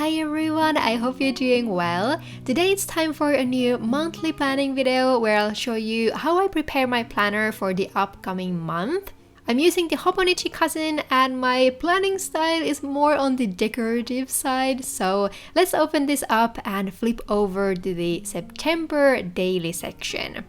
Hi everyone, I hope you're doing well. Today it's time for a new monthly planning video where I'll show you how I prepare my planner for the upcoming month. I'm using the Hobonichi cousin and my planning style is more on the decorative side, so let's open this up and flip over to the September daily section.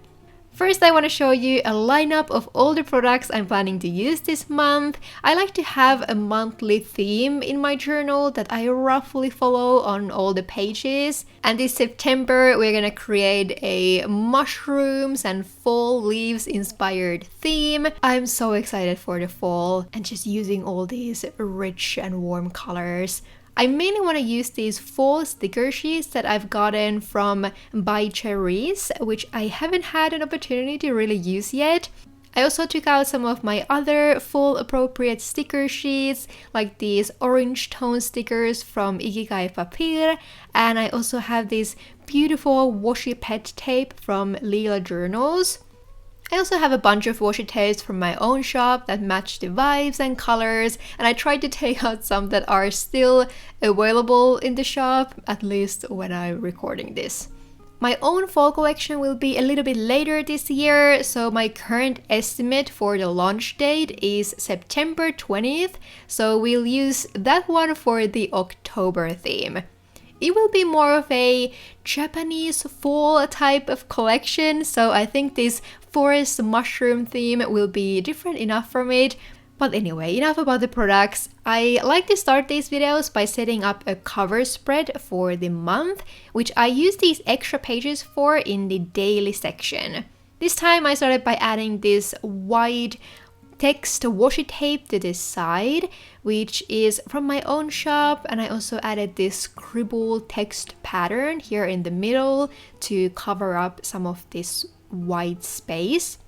First, I want to show you a lineup of all the products I'm planning to use this month. I like to have a monthly theme in my journal that I roughly follow on all the pages. And this September, we're gonna create a mushrooms and fall leaves inspired theme. I'm so excited for the fall and just using all these rich and warm colors. I mainly want to use these fall sticker sheets that I've gotten from by Charizze, which I haven't had an opportunity to really use yet. I also took out some of my other fall appropriate sticker sheets, like these orange tone stickers from Ikigai Papir, and I also have this beautiful washi pet tape from Leelajournals. I also have a bunch of washi tapes from my own shop that match the vibes and colors, and I tried to take out some that are still available in the shop, at least when I'm recording this. My own fall collection will be a little bit later this year, so my current estimate for the launch date is September 20th, so we'll use that one for the October theme. It will be more of a Japanese fall type of collection, so I think this forest mushroom theme will be different enough from it. But anyway, enough about the products. I like to start these videos by setting up a cover spread for the month, which I use these extra pages for in the daily section. This time I started by adding this white text washi tape to this side, which is from my own shop, and I also added this scribble text pattern here in the middle to cover up some of this white space.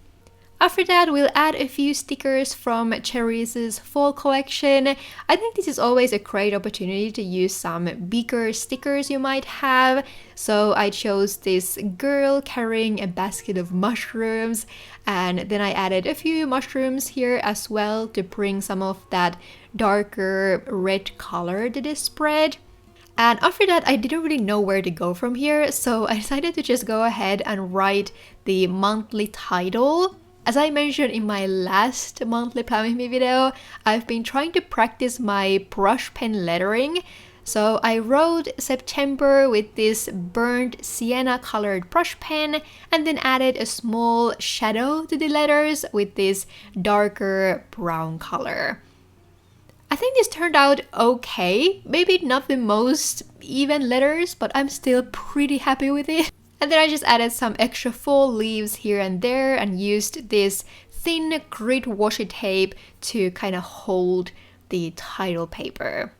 After that, we'll add a few stickers from Charizze's fall collection. I think this is always a great opportunity to use some bigger stickers you might have. So I chose this girl carrying a basket of mushrooms, and then I added a few mushrooms here as well to bring some of that darker red color to this spread. And after that, I didn't really know where to go from here, so I decided to just go ahead and write the monthly title. As I mentioned in my last monthly plan with me video, I've been trying to practice my brush pen lettering. So I wrote September with this burnt sienna colored brush pen and then added a small shadow to the letters with this darker brown color. I think this turned out okay. Maybe not the most even letters, but I'm still pretty happy with it. And then I just added some extra fall leaves here and there and used this thin grit washi tape to kind of hold the title paper.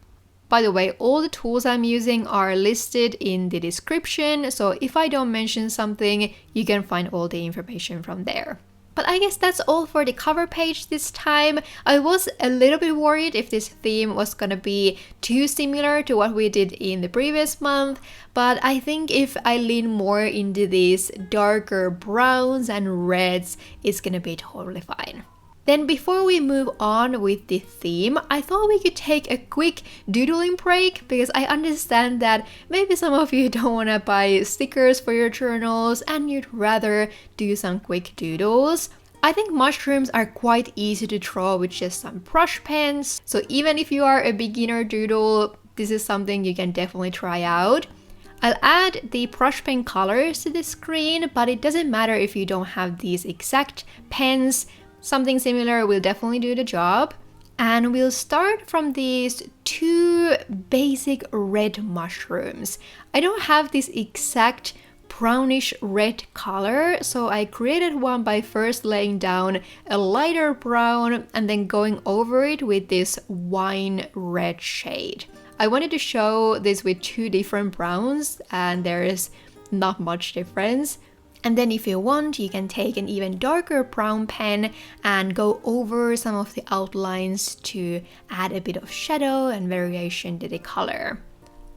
By the way, all the tools I'm using are listed in the description, so if I don't mention something, you can find all the information from there. But I guess that's all for the cover page this time. I was a little bit worried if this theme was gonna be too similar to what we did in the previous month, but I think if I lean more into these darker browns and reds, it's gonna be totally fine. Then before we move on with the theme, I thought we could take a quick doodling break because I understand that maybe some of you don't want to buy stickers for your journals and you'd rather do some quick doodles. I think mushrooms are quite easy to draw with just some brush pens, so even if you are a beginner doodle, this is something you can definitely try out. I'll add the brush pen colors to the screen, but it doesn't matter if you don't have these exact pens. Something similar will definitely do the job. And we'll start from these two basic red mushrooms. I don't have this exact brownish red color, so I created one by first laying down a lighter brown and then going over it with this wine red shade. I wanted to show this with two different browns and there is not much difference. And then if you want, you can take an even darker brown pen and go over some of the outlines to add a bit of shadow and variation to the color.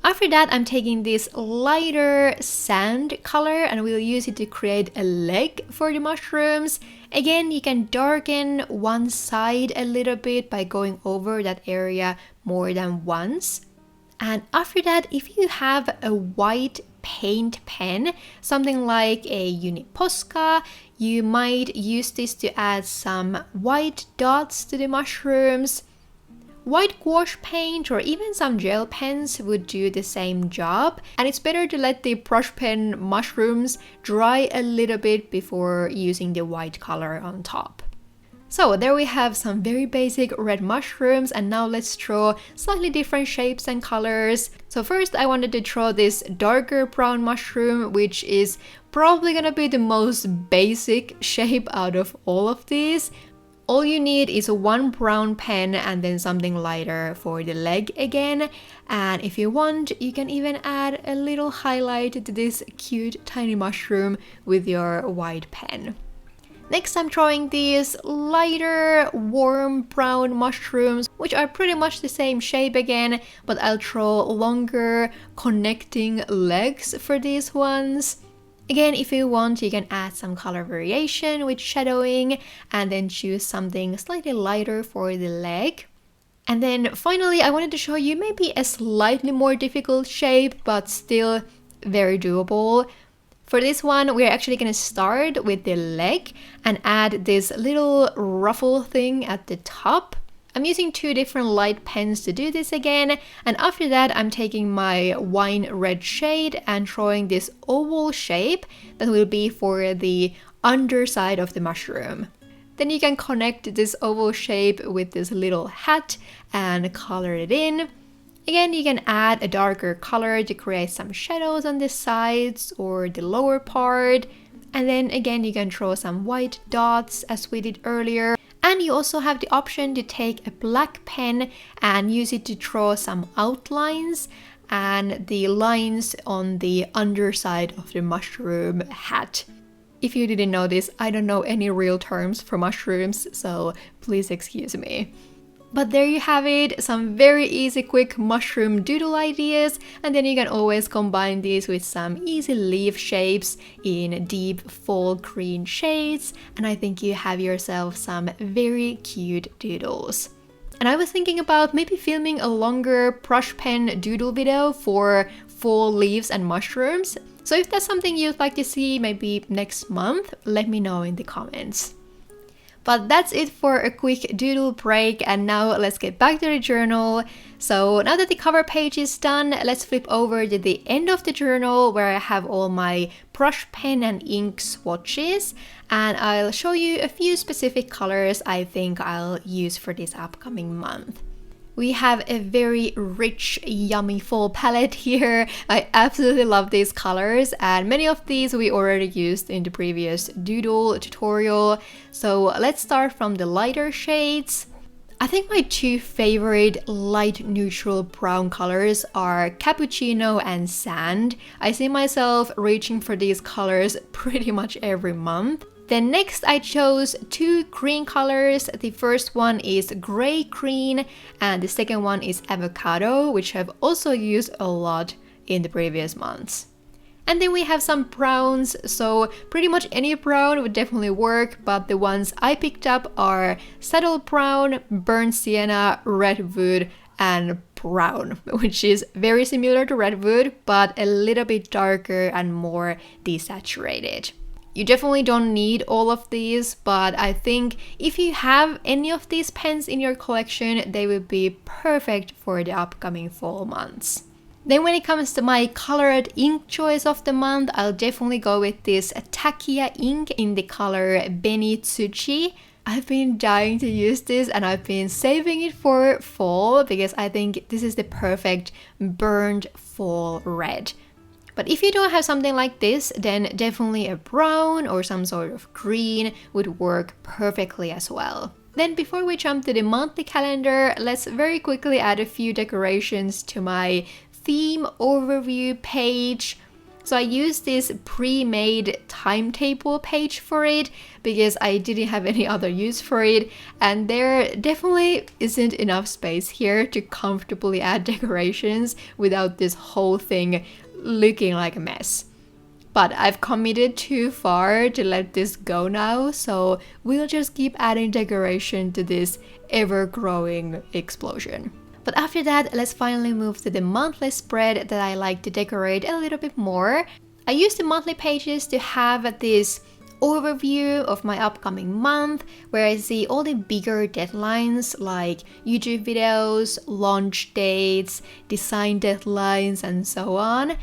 After that, I'm taking this lighter sand color and we'll use it to create a leg for the mushrooms. Again, you can darken one side a little bit by going over that area more than once. And after that, if you have a white paint pen, something like a Uni Posca, you might use this to add some white dots to the mushrooms. White gouache paint or even some gel pens would do the same job, and it's better to let the brush pen mushrooms dry a little bit before using the white color on top. So there we have some very basic red mushrooms, and now let's draw slightly different shapes and colors. So first I wanted to draw this darker brown mushroom, which is probably gonna be the most basic shape out of all of these. All you need is one brown pen and then something lighter for the leg again. And if you want, you can even add a little highlight to this cute tiny mushroom with your white pen. Next, I'm drawing these lighter, warm brown mushrooms, which are pretty much the same shape again, but I'll draw longer connecting legs for these ones. Again, if you want, you can add some color variation with shadowing and then choose something slightly lighter for the leg. And then finally, I wanted to show you maybe a slightly more difficult shape, but still very doable. For this one, we're actually going to start with the leg and add this little ruffle thing at the top. I'm using two different light pens to do this again, and after that I'm taking my wine red shade and drawing this oval shape that will be for the underside of the mushroom. Then you can connect this oval shape with this little hat and color it in. Again, you can add a darker color to create some shadows on the sides or the lower part. And then again, you can draw some white dots as we did earlier. And you also have the option to take a black pen and use it to draw some outlines and the lines on the underside of the mushroom hat. If you didn't know this, I don't know any real terms for mushrooms, so please excuse me. But there you have it, some very easy, quick mushroom doodle ideas, and then you can always combine these with some easy leaf shapes in deep fall green shades, and I think you have yourself some very cute doodles. And I was thinking about maybe filming a longer brush pen doodle video for fall leaves and mushrooms, so if that's something you'd like to see maybe next month, let me know in the comments. But that's it for a quick doodle break, and now let's get back to the journal. So now that the cover page is done, let's flip over to the end of the journal where I have all my brush pen and ink swatches, and I'll show you a few specific colors I think I'll use for this upcoming month. We have a very rich, yummy fall palette here. I absolutely love these colors, and many of these we already used in the previous doodle tutorial. So let's start from the lighter shades. I think my two favorite light neutral brown colors are cappuccino and sand. I see myself reaching for these colors pretty much every month. Then next I chose two green colors. The first one is gray green and the second one is avocado, which I've also used a lot in the previous months. And then we have some browns, so pretty much any brown would definitely work, but the ones I picked up are saddle brown, burnt sienna, redwood, and brown, which is very similar to redwood, but a little bit darker and more desaturated. You definitely don't need all of these, but I think if you have any of these pens in your collection, they would be perfect for the upcoming fall months. Then when it comes to my colored ink choice of the month, I'll definitely go with this Takia ink in the color Benitsuchi. I've been dying to use this and I've been saving it for fall because I think this is the perfect burnt fall red. But if you don't have something like this, then definitely a brown or some sort of green would work perfectly as well. Then before we jump to the monthly calendar, let's very quickly add a few decorations to my theme overview page. So I used this pre-made timetable page for it because I didn't have any other use for it, and there definitely isn't enough space here to comfortably add decorations without this whole thing looking like a mess. But I've committed too far to let this go now, so we'll just keep adding decoration to this ever-growing explosion. But after that, let's finally move to the monthly spread that I like to decorate a little bit more. I use the monthly pages to have this overview of my upcoming month where I see all the bigger deadlines like YouTube videos, launch dates, design deadlines, and so on.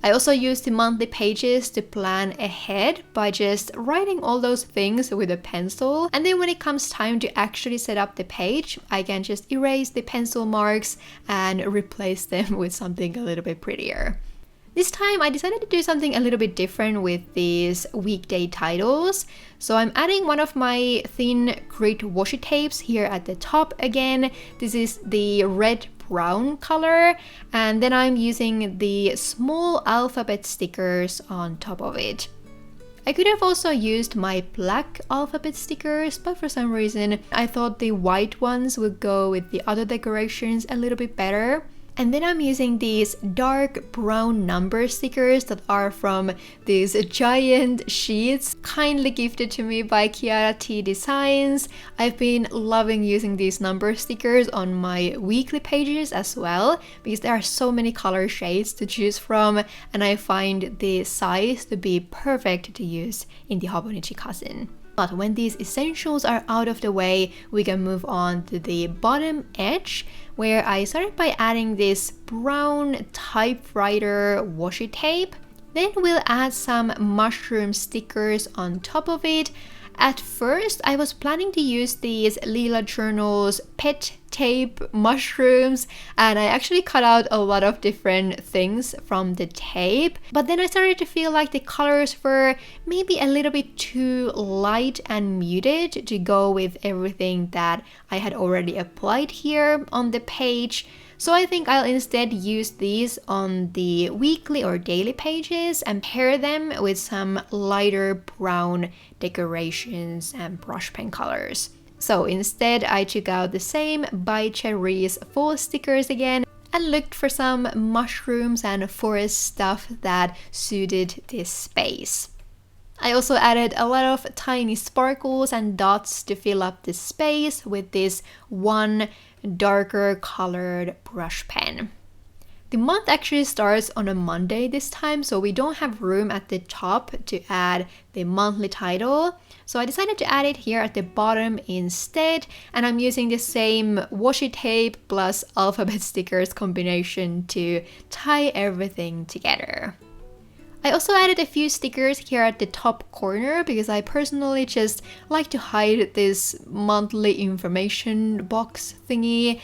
I also use the monthly pages to plan ahead by just writing all those things with a pencil, and then when it comes time to actually set up the page, I can just erase the pencil marks and replace them with something a little bit prettier. This time I decided to do something a little bit different with these weekday titles. So I'm adding one of my thin grit washi tapes here at the top again. This is the red brown color, and then I'm using the small alphabet stickers on top of it. I could have also used my black alphabet stickers, but for some reason I thought the white ones would go with the other decorations a little bit better. And then I'm using these dark brown number stickers that are from these giant sheets kindly gifted to me by Ciara T Designs. I've been loving using these number stickers on my weekly pages as well because there are so many color shades to choose from, and I find the size to be perfect to use in the Hobonichi cousin. But when these essentials are out of the way, we can move on to the bottom edge, where I started by adding this brown typewriter washi tape. Then we'll add some mushroom stickers on top of it. At first, I was planning to use these Leelajournals pet tape mushrooms, and I actually cut out a lot of different things from the tape, but then I started to feel like the colors were maybe a little bit too light and muted to go with everything that I had already applied here on the page. So I think I'll instead use these on the weekly or daily pages and pair them with some lighter brown decorations and brush pen colors. So instead I took out the same by Charizze fall stickers again and looked for some mushrooms and forest stuff that suited this space. I also added a lot of tiny sparkles and dots to fill up the space with this one darker colored brush pen. The month actually starts on a Monday this time, so we don't have room at the top to add the monthly title. So I decided to add it here at the bottom instead, and I'm using the same washi tape plus alphabet stickers combination to tie everything together. I also added a few stickers here at the top corner because I personally just like to hide this monthly information box thingy.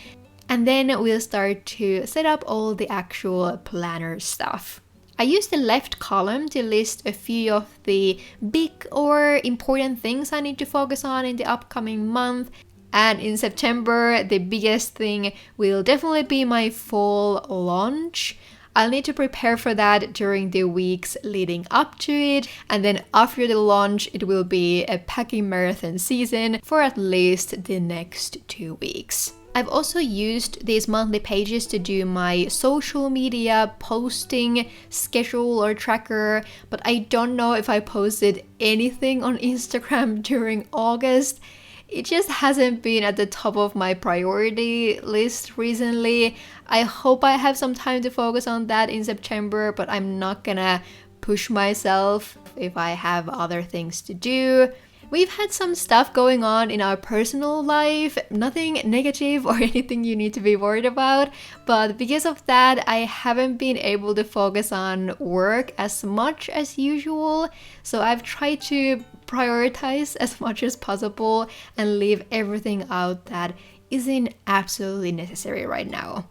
And then we'll start to set up all the actual planner stuff. I used the left column to list a few of the big or important things I need to focus on in the upcoming month. And in September, the biggest thing will definitely be my fall launch. I'll need to prepare for that during the weeks leading up to it, and then after the launch it will be a packing marathon season for at least the next 2 weeks. I've also used these monthly pages to do my social media posting schedule or tracker, but I don't know if I posted anything on Instagram during August. It just hasn't been at the top of my priority list recently. I hope I have some time to focus on that in September, but I'm not gonna push myself if I have other things to do. We've had some stuff going on in our personal life, nothing negative or anything you need to be worried about, but because of that, I haven't been able to focus on work as much as usual. So I've tried to prioritize as much as possible and leave everything out that isn't absolutely necessary right now.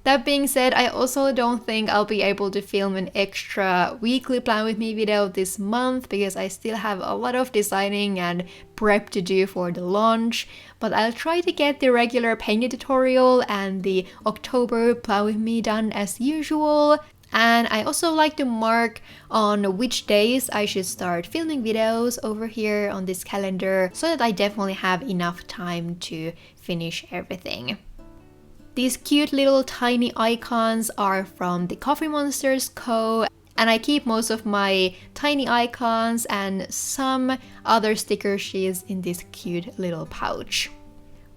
That being said, I also don't think I'll be able to film an extra weekly plan with me video this month because I still have a lot of designing and prep to do for the launch, but I'll try to get the regular painting tutorial and the October plan with me done as usual. And I also like to mark on which days I should start filming videos over here on this calendar so that I definitely have enough time to finish everything. These cute little tiny icons are from TheCoffeeMosterzCo, and I keep most of my tiny icons and some other sticker sheets in this cute little pouch.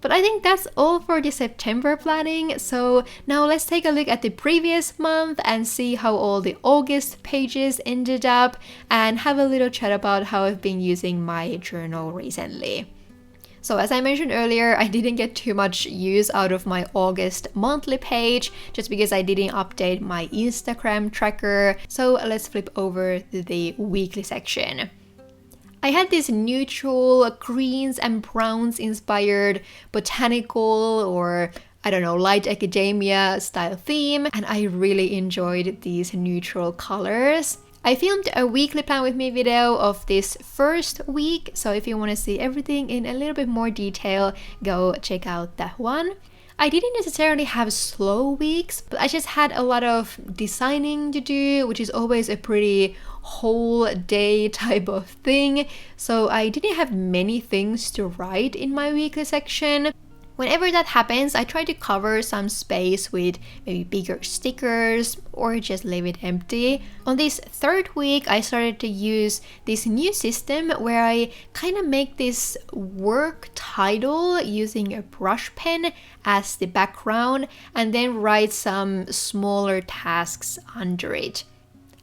But I think that's all for the September planning. So now let's take a look at the previous month and see how all the August pages ended up and have a little chat about how I've been using my journal recently. So as I mentioned earlier, I didn't get too much use out of my August monthly page just because I didn't update my Instagram tracker. So let's flip over to the weekly section. I had this neutral greens and browns inspired botanical or I don't know, light academia style theme, and I really enjoyed these neutral colors. I filmed a weekly plan with me video of this first week, so if you want to see everything in a little bit more detail, go check out that one. I didn't necessarily have slow weeks, but I just had a lot of designing to do, which is always a pretty whole day type of thing. So I didn't have many things to write in my weekly section. Whenever that happens, I try to cover some space with maybe bigger stickers or just leave it empty. On this third week, I started to use this new system where I kind of make this work title using a brush pen as the background and then write some smaller tasks under it.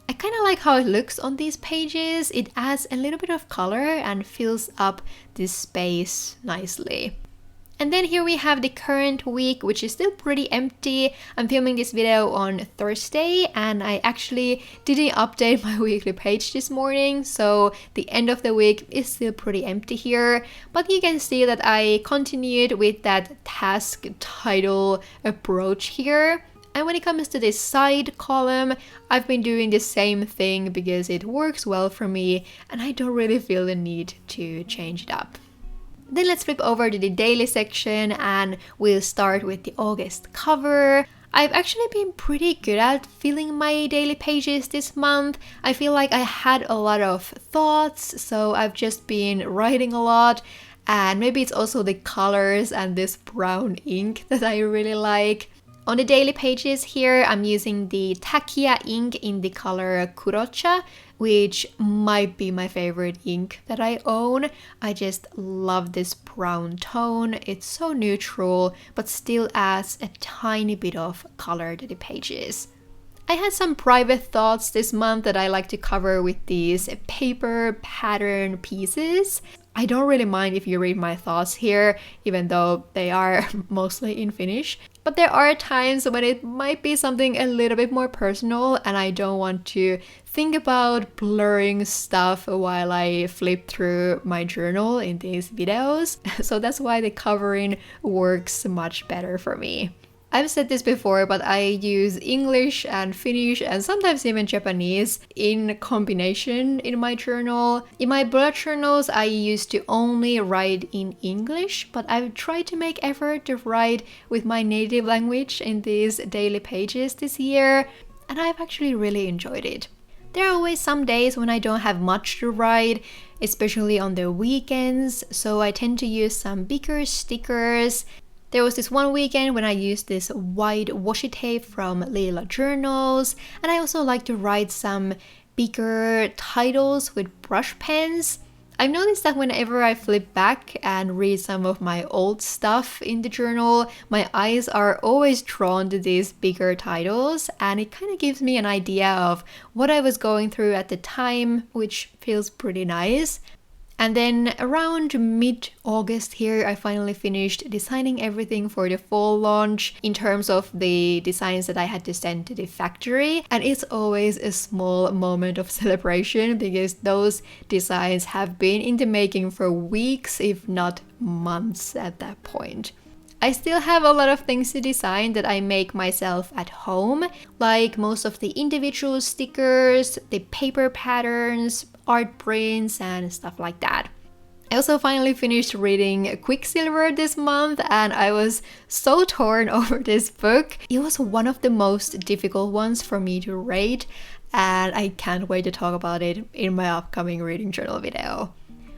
I kind of like how it looks on these pages. It adds a little bit of color and fills up this space nicely. And then here we have the current week, which is still pretty empty. I'm filming this video on Thursday and I actually didn't update my weekly page this morning, so the end of the week is still pretty empty here. But you can see that I continued with that task title approach here. And when it comes to this side column, I've been doing the same thing because it works well for me and I don't really feel the need to change it up. Then let's flip over to the daily section and we'll start with the August cover. I've actually been pretty good at filling my daily pages this month. I feel like I had a lot of thoughts, so I've just been writing a lot. And maybe it's also the colors and this brown ink that I really like. On the daily pages here, I'm using the Takia ink in the color Kurocha, which might be my favorite ink that I own. I just love this brown tone. It's so neutral, but still adds a tiny bit of color to the pages. I had some private thoughts this month that I like to cover with these paper pattern pieces. I don't really mind if you read my thoughts here, even though they are mostly in Finnish. But there are times when it might be something a little bit more personal and I don't want to think about blurring stuff while I flip through my journal in these videos. So that's why the covering works much better for me. I've said this before, but I use English and Finnish and sometimes even Japanese in combination in my journal. In my bullet journals, I used to only write in English, but I've tried to make effort to write with my native language in these daily pages this year, and I've actually really enjoyed it. There are always some days when I don't have much to write, especially on the weekends, so I tend to use some bigger stickers. There was this one weekend when I used this white washi tape from Leelajournals, and I also like to write some bigger titles with brush pens. I've noticed that whenever I flip back and read some of my old stuff in the journal, my eyes are always drawn to these bigger titles, and it kind of gives me an idea of what I was going through at the time, which feels pretty nice. And then around mid-August here, I finally finished designing everything for the fall launch in terms of the designs that I had to send to the factory. And it's always a small moment of celebration because those designs have been in the making for weeks, if not months at that point. I still have a lot of things to design that I make myself at home, like most of the individual stickers, the paper patterns, art prints, and stuff like that. I also finally finished reading Quicksilver this month and I was so torn over this book. It was one of the most difficult ones for me to rate and I can't wait to talk about it in my upcoming reading journal video.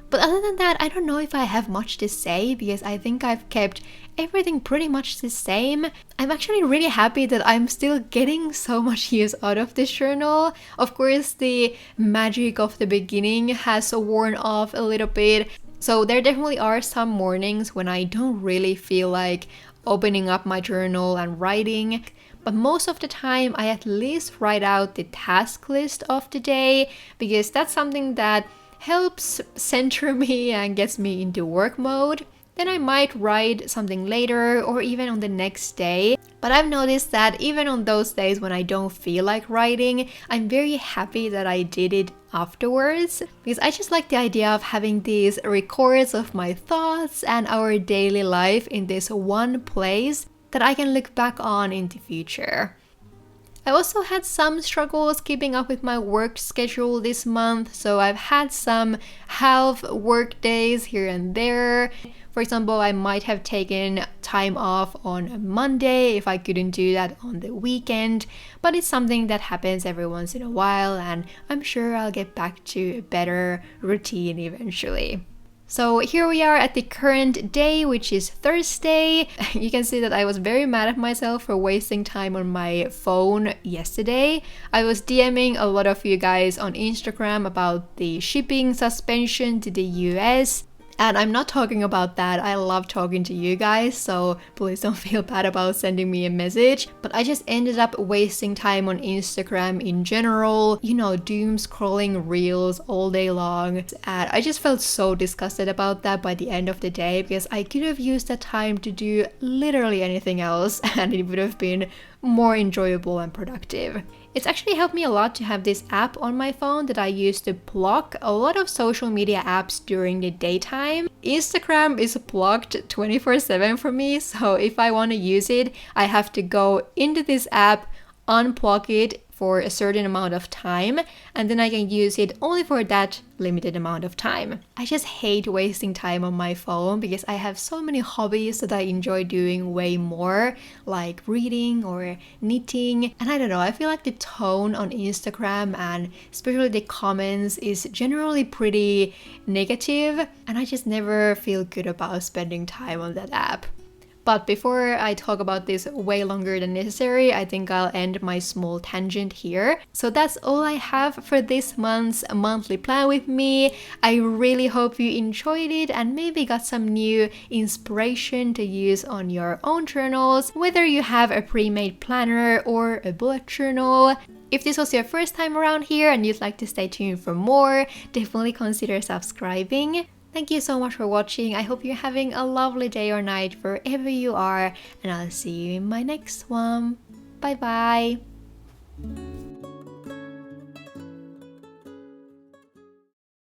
But other than that, I don't know if I have much to say because I think I've kept everything pretty much the same. I'm actually really happy that I'm still getting so much use out of this journal. Of course, the magic of the beginning has worn off a little bit. So there definitely are some mornings when I don't really feel like opening up my journal and writing. But most of the time, I at least write out the task list of the day because that's something that helps center me and gets me into work mode. Then I might write something later or even on the next day. But I've noticed that even on those days when I don't feel like writing, I'm very happy that I did it afterwards because I just like the idea of having these records of my thoughts and our daily life in this one place that I can look back on in the future. I also had some struggles keeping up with my work schedule this month, so I've had some half work days here and there. For example, I might have taken time off on a Monday if I couldn't do that on the weekend, but it's something that happens every once in a while, and I'm sure I'll get back to a better routine eventually. So here we are at the current day, which is Thursday. You can see that I was very mad at myself for wasting time on my phone yesterday. I was DMing a lot of you guys on Instagram about the shipping suspension to the US. And I'm not talking about that. I love talking to you guys, so please don't feel bad about sending me a message. But I just ended up wasting time on Instagram in general, you know, doom scrolling reels all day long. And I just felt so disgusted about that by the end of the day because I could have used that time to do literally anything else and it would have been more enjoyable and productive. It's actually helped me a lot to have this app on my phone that I use to block a lot of social media apps during the daytime. Instagram is blocked 24/7 for me, so if I want to use it, I have to go into this app, unplug it for a certain amount of time, and then I can use it only for that limited amount of time. I just hate wasting time on my phone because I have so many hobbies that I enjoy doing way more, like reading or knitting. And I don't know, I feel like the tone on Instagram and especially the comments is generally pretty negative, and I just never feel good about spending time on that app. But before I talk about this way longer than necessary, I think I'll end my small tangent here. So that's all I have for this month's monthly plan with me. I really hope you enjoyed it and maybe got some new inspiration to use on your own journals, whether you have a pre-made planner or a bullet journal. If this was your first time around here and you'd like to stay tuned for more, definitely consider subscribing. Thank you so much for watching. I hope you're having a lovely day or night wherever you are, and I'll see you in my next one. Bye bye!